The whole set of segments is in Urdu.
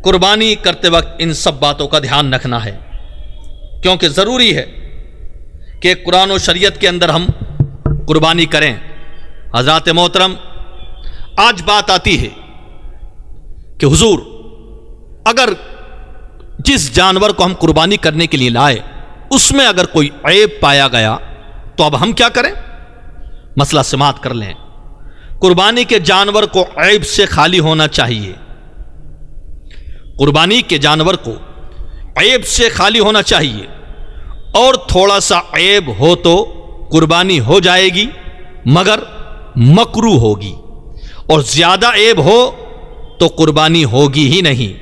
قربانی کرتے وقت ان سب باتوں کا دھیان رکھنا ہے، کیونکہ ضروری ہے کہ قرآن و شریعت کے اندر ہم قربانی کریں۔ حضرات محترم، آج بات آتی ہے کہ حضور اگر جس جانور کو ہم قربانی کرنے کے لیے لائے اس میں اگر کوئی عیب پایا گیا تو اب ہم کیا کریں؟ مسئلہ سماعت کر لیں۔ قربانی کے جانور کو عیب سے خالی ہونا چاہیے، قربانی کے جانور کو عیب سے خالی ہونا چاہیے، اور تھوڑا سا عیب ہو تو قربانی ہو جائے گی مگر مکروہ ہوگی، اور زیادہ عیب ہو تو قربانی ہوگی ہی نہیں۔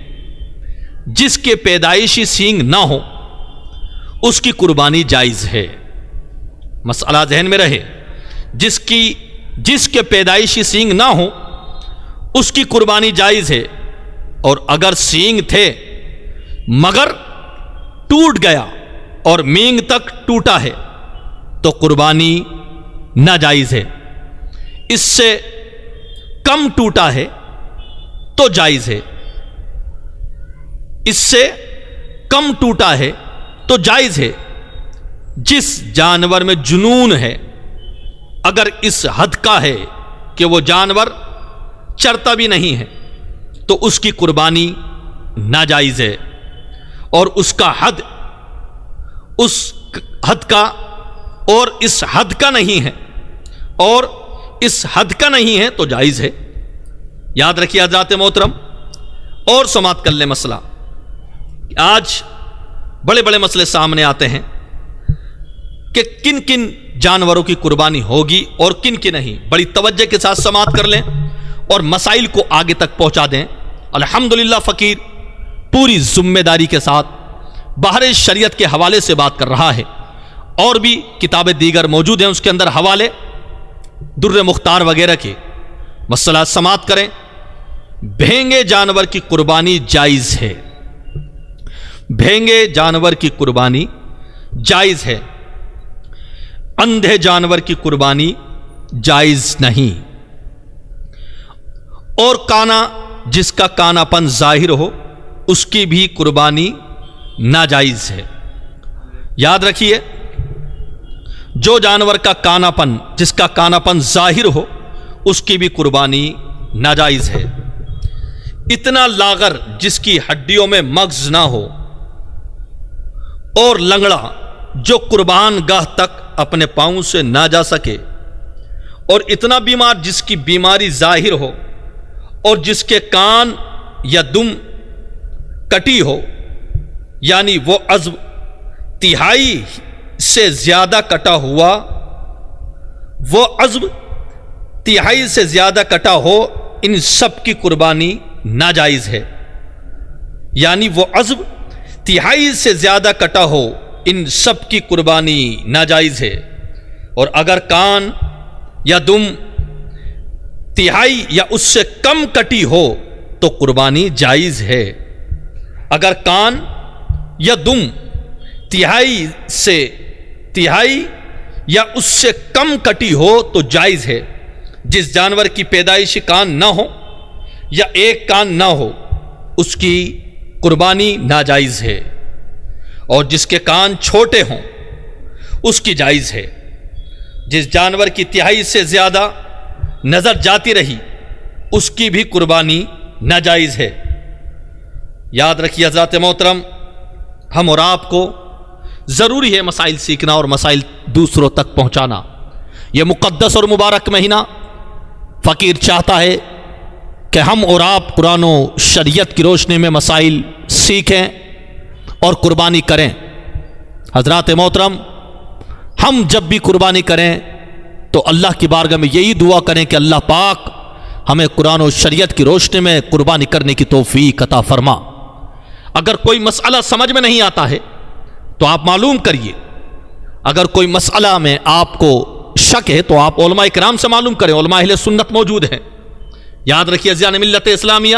جس کے پیدائشی سینگ نہ ہو اس کی قربانی جائز ہے، مسئلہ ذہن میں رہے۔ جس کے پیدائشی سینگ نہ ہو اس کی قربانی جائز ہے، اور اگر سینگ تھے مگر ٹوٹ گیا اور مینگ تک ٹوٹا ہے تو قربانی ناجائز ہے۔ اس سے کم ٹوٹا ہے تو جائز ہے، اس سے کم ٹوٹا ہے تو جائز ہے۔ جس جانور میں جنون ہے اگر اس حد کا ہے کہ وہ جانور چرتا بھی نہیں ہے تو اس کی قربانی ناجائز ہے، اور اس کا حد اس حد کا اور اس حد کا نہیں ہے، اور اس حد کا نہیں ہے تو جائز ہے۔ یاد رکھیے حضرات محترم، اور سماعت کر لیں مسئلہ۔ آج بڑے بڑے مسئلے سامنے آتے ہیں کہ کن کن جانوروں کی قربانی ہوگی اور کن کی نہیں۔ بڑی توجہ کے ساتھ سماعت کر لیں اور مسائل کو آگے تک پہنچا دیں۔ الحمدللہ فقیر پوری ذمہ داری کے ساتھ بحر شریعت کے حوالے سے بات کر رہا ہے، اور بھی کتابیں دیگر موجود ہیں اس کے اندر حوالے در مختار وغیرہ کے۔ مسئلہ سماعت کریں۔ بھینگے جانور کی قربانی جائز ہے، بھینگے جانور کی قربانی جائز ہے، اندھے جانور کی قربانی جائز نہیں، اور کانا جس کا کانا پن ظاہر ہو اس کی بھی قربانی ناجائز ہے۔ یاد رکھیے، جو جانور کا کانا پن جس کا کانا پن ظاہر ہو اس کی بھی قربانی ناجائز ہے۔ اتنا لاغر جس کی ہڈیوں میں مغز نہ ہو، اور لنگڑا جو قربان گاہ تک اپنے پاؤں سے نہ جا سکے، اور اتنا بیمار جس کی بیماری ظاہر ہو، اور جس کے کان یا دم کٹی ہو، یعنی وہ عضو تہائی سے زیادہ کٹا ہوا، وہ عضو تہائی سے زیادہ کٹا ہو، ان سب کی قربانی ناجائز ہے۔ یعنی وہ عضو تہائی سے زیادہ کٹا ہو، ان سب کی قربانی ناجائز ہے۔ اور اگر کان یا دم تہائی یا اس سے کم کٹی ہو تو قربانی جائز ہے۔ اگر کان یا دم تہائی یا اس سے کم کٹی ہو تو جائز ہے۔ جس جانور کی پیدائشی کان نہ ہو یا ایک کان نہ ہو اس کی قربانی ناجائز ہے، اور جس کے کان چھوٹے ہوں اس کی جائز ہے۔ جس جانور کی تہائی سے زیادہ نظر جاتی رہی اس کی بھی قربانی ناجائز ہے۔ یاد رکھیے حضرات محترم، ہم اور آپ کو ضروری ہے مسائل سیکھنا اور مسائل دوسروں تک پہنچانا۔ یہ مقدس اور مبارک مہینہ فقیر چاہتا ہے کہ ہم اور آپ قرآن و شریعت کی روشنی میں مسائل سیکھیں اور قربانی کریں۔ حضرات محترم، ہم جب بھی قربانی کریں تو اللہ کی بارگاہ میں یہی دعا کریں کہ اللہ پاک ہمیں قرآن و شریعت کی روشنی میں قربانی کرنے کی توفیق عطا فرما۔ اگر کوئی مسئلہ سمجھ میں نہیں آتا ہے تو آپ معلوم کریے، اگر کوئی مسئلہ میں آپ کو شک ہے تو آپ علماء کرام سے معلوم کریں، علماء اہل سنت موجود ہیں۔ یاد رکھیے عزیزان ملت اسلامیہ،